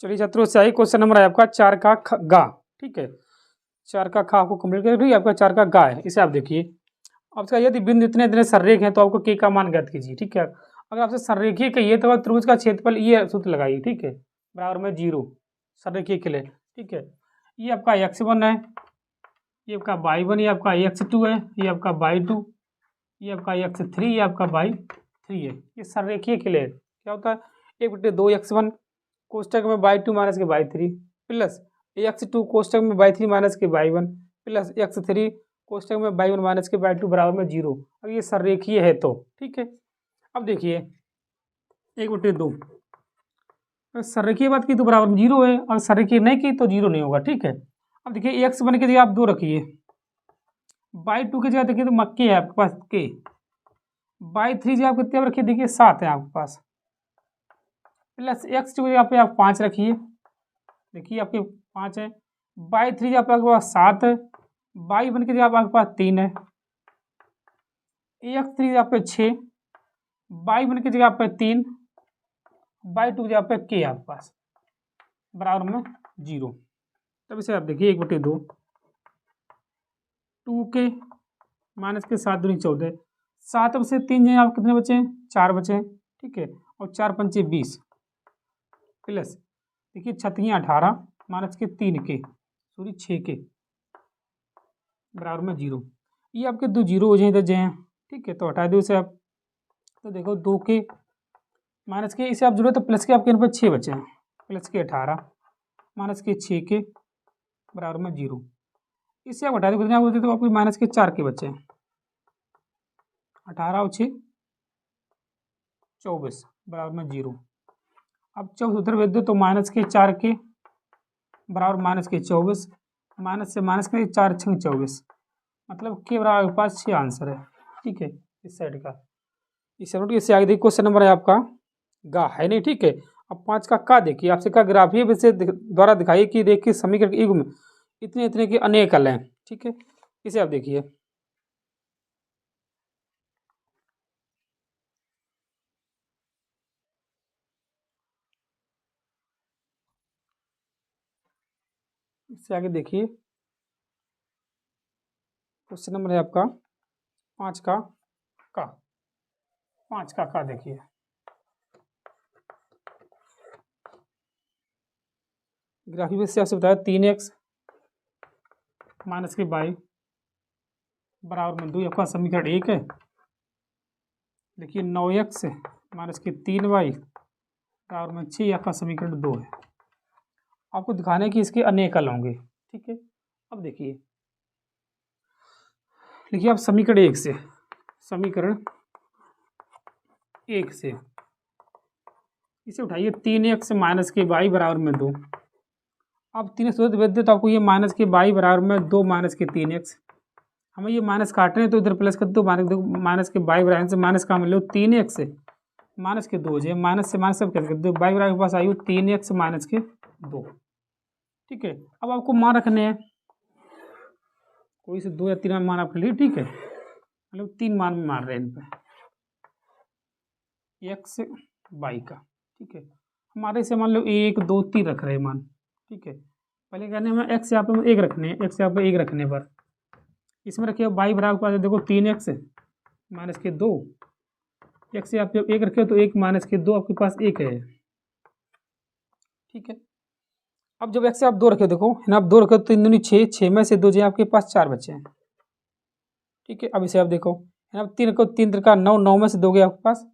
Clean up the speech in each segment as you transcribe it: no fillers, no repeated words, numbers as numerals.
चलिए छात्रों से आई क्वेश्चन नंबर है आपका 4 का गा। ठीक है, 4 का खा आपको कंप्लीट कर, आपका 4 का गा है। इसे आप देखिए, आपका यदि बिंदु इतने इतने संरेख हैं तो आपको के का मान ज्ञात कीजिए। ठीक है, अगर आपसे संरेखीय कहिए तो त्रिभुज का क्षेत्रफल ये सूत्र लगाइए। ठीक है, बराबर में 0 संरेखीय के लिए। ठीक है, ये आपका x1 है, ये आपका y1, ये आपका x2 है, ये आपका y2, ये आपका x3, ये आपका y3 है। ये संरेखीय के लिए क्या होता है, 1/2 x1 कोष्टक में y2 माइनस के y3 प्लस x2 कोष्टक में y3 माइनस के y1 प्लस x3 कोष्टक में y1 माइनस के y2 बराबर में 0। अब ये संरेखीय है तो ठीक है। अब देखिए 1/2 संरेखीय बात की तो बराबर में 0 है, और संरेखीय नहीं की तो 0 नहीं होगा। ठीक है, अब देखिए x1 की जगह आप 2 रखिए, y2 की जगह देखिए तो मक्के है आपके पास के, y3 जगह आप कितने रखिए देखिए 7 है आपके पास, प्लस x2 की जगह पे आप 5 रखिए, देखिए आपके 5 है, y3 जगह पे आपके पास 7 है, y1 की जगह पे आपके पास 3 है, x3 की जगह पे 6, y1 की जगह पे 3, y2 की जगह पे k आपके पास बराबर में 0। तब इसे आप देखिए 1/2 2k माइनस के 7 दूनी 14, 7 में से 3 जो आप कितने बचे, 4 बचे। ठीक है, और 4 पंचे 20 प्लस देखिए 18 माइनस के 3k सॉरी 6k बराबर में 0। ये आपके 2 0 हो जाए इधर जाए। ठीक है, तो हटा दो इसे आप, तो देखो 2k माइनस के, इसे आप जोड़ो तो प्लस के आपके यहाँ पर 6 बचे हैं, प्लस के 18 माइनस के 6k बराबर में 0। इसे आप हटा दो कितने बोलते तो आपको माइनस के 4k बचे हैं, 18 और 6 24 बराबर में 0। अब 24 उधर भेज दो तो माइनस के 4k बराबर माइनस के 24, माइनस से माइनस के 4 6 24, मतलब के बराबर आपके पास 6 आंसर है। ठीक है, इस साइड का, इस साइड इससे आगे देखिए क्वेश्चन नंबर है आपका गा है नहीं। ठीक है, अब 5 का देखिए, आपसे का ग्राफीय से द्वारा दिखाइए कि देखिए समीकरण के युग में इतने इतने के अनेक हल हैं। ठीक है, इसे आप देखिए, इससे आगे देखिए क्वेश्चन नंबर है आपका 5 का 5 का देखिए, ग्राफीय से आपसे बताया 3x माइनस के y बराबर में 2 आपका समीकरण 1 है। देखिए 9x माइनस के 3y बराबर में 6 आपका समीकरण 2 है। आपको दिखाने की इसके अनेक हल होंगे। ठीक है, अब देखिए लिखिए आप समीकरण 1 से, समीकरण 1 से इसे उठाइए 3x माइनस के y बराबर में 2। अब 3 x भेज दे तो आपको ये माइनस के y बराबर में 2 माइनस के 3x, हमें ये माइनस काटने हैं तो इधर प्लस कर दो, माइनस के y बराबर से माइनस का लो 3x से माइनस के 2 जो माइनस से माइनस सब कैसे कर दो, y बराबर के पास आई 3x माइनस के 2। ठीक है, अब आपको मान रखने हैं, कोई से 2 या 3 मान आप लिए। ठीक है, मतलब 3 मान में मार रहे हैं इन पर x y का। ठीक है, हमारे से मान लो 1 2 3 रख रहे हैं मान। ठीक है, पहले कहने में x यहाँ पे 1 रखने हैं, x यहाँ पे 1 रखने पर इसमें रखिए y बराबर पास देखो 3x माइनस के 2, x से आप जब 1 रखे हो तो 1 माइनस के 2 आपके पास 1 है। ठीक है, अब जब x से आप 2 रखे देखो है ना, आप 2 रखे तो 3 दूनी 6, 6 में से 2 जो आपके पास 4 बचे हैं। ठीक है, अब इसे आप देखो है ना, 3 रखो 3 का 9, 9 में से 2 आपके पास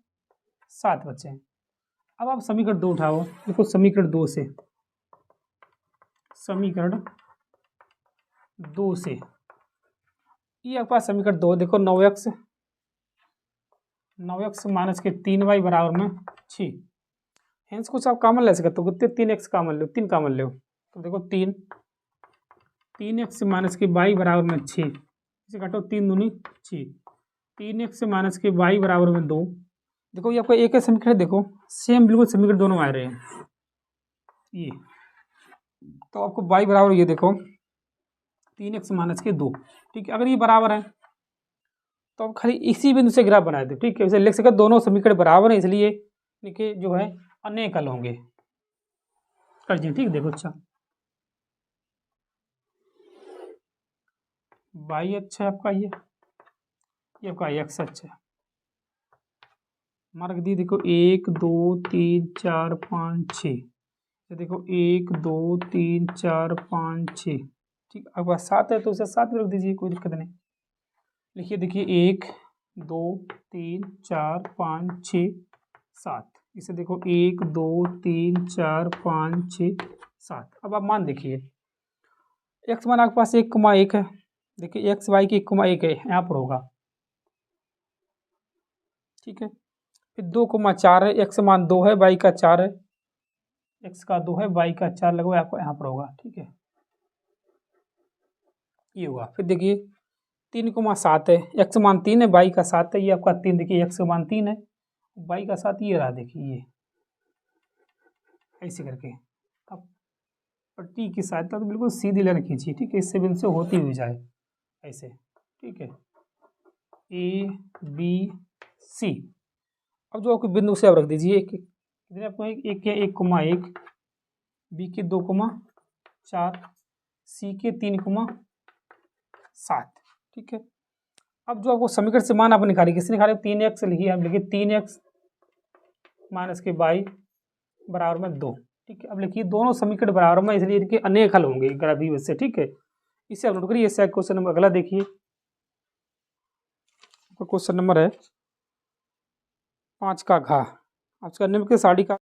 7 बचे हैं। अब आप समीकरण 2 उठाओ, देखो समीकरण 2 से, समीकरण 2 से ये आपके पास समीकरण 2 देखो 9x माइनस के 3y बराबर में 6। हेंस कुछ आप कॉमन ले सकते हो, कितने 3x कॉमन लो, 3 कॉमन लो तो देखो 3x माइनस के y बराबर में 6, इसे काटो 3 दूनी 6, 3x माइनस के y बराबर में 2। देखो ये आपका एक है समीकरण, देखो सेम बिल्कुल समीकरण दोनों आ रहे हैं ये, तो आपको y बराबर ये देखो 3x माइनस के 2। ठीक है, अगर ये बराबर है तो आप खाली इसी बिंदु से ग्राफ बना दो। ठीक है, इसे लिख सकते दोनों समीकरण बराबर है, इसलिए देखिए जो है अनेक हल होंगे। कर दिए, ठीक। देखो अच्छा, वाई अच्छा है आपका, ये आपका एक्स अच्छा है। मार्क दी देखो 1 2 3 4 5 6, ये देखो 1 2 3 4 5 6, ठीक। आपके पास 7 है तो उसे 7 में रख दीजिए, कोई दिक्कत नहीं। लिखिए, देखिए 1 2 3 4 5 6 7, इसे देखो 1 2 3 4 5 6 7। अब आप मान देखिए, एक्स मान आपके पास 1,1 है। देखिए एक्स वाई की 1,1 है, यहाँ पर होगा, ठीक है। फिर 2,4 है, एक्स मान 2 है, वाई का 4 है, एक्स का 2 है, वाई का 4 लगभग आपको यहाँ पर होगा, ठीक है। ये हुआ। फिर देखिए 3,7 है, एक्स मान 3 है, वाई का 7 है, ये आपका 3। देखिए एक्स का मान 3 है, वाई का 7 ये रहा, देखिए ये ऐसे करके। अब पट्टी की सहायता तो बिल्कुल सीधी लाइन खींचिए, ठीक है, इससे भी इनसे होती हुई जाए ऐसे, ठीक है। ए बी सी, अब जो आपके बिंदु से आप रख दीजिए, कितने आपको, एक के 1,1, बी के 2,4, सी के 3,7, ठीक है। अब जो आपको समीकरण से मान आप निकालिए, किसने निकाले, 3x लिखिए, आप लिखिए 3x माइनस के वाई बराबर में 2, ठीक है। अब लिखिए दोनों समीकरण बराबर में, इसलिए इनके अनेक हल होंगे ग्राफी से, ठीक है। इसे आप नोट करिए। इससे क्वेश्चन नंबर अगला देखिए, क्वेश्चन नंबर है 5 का घा। आपका निम्न के साड़ी का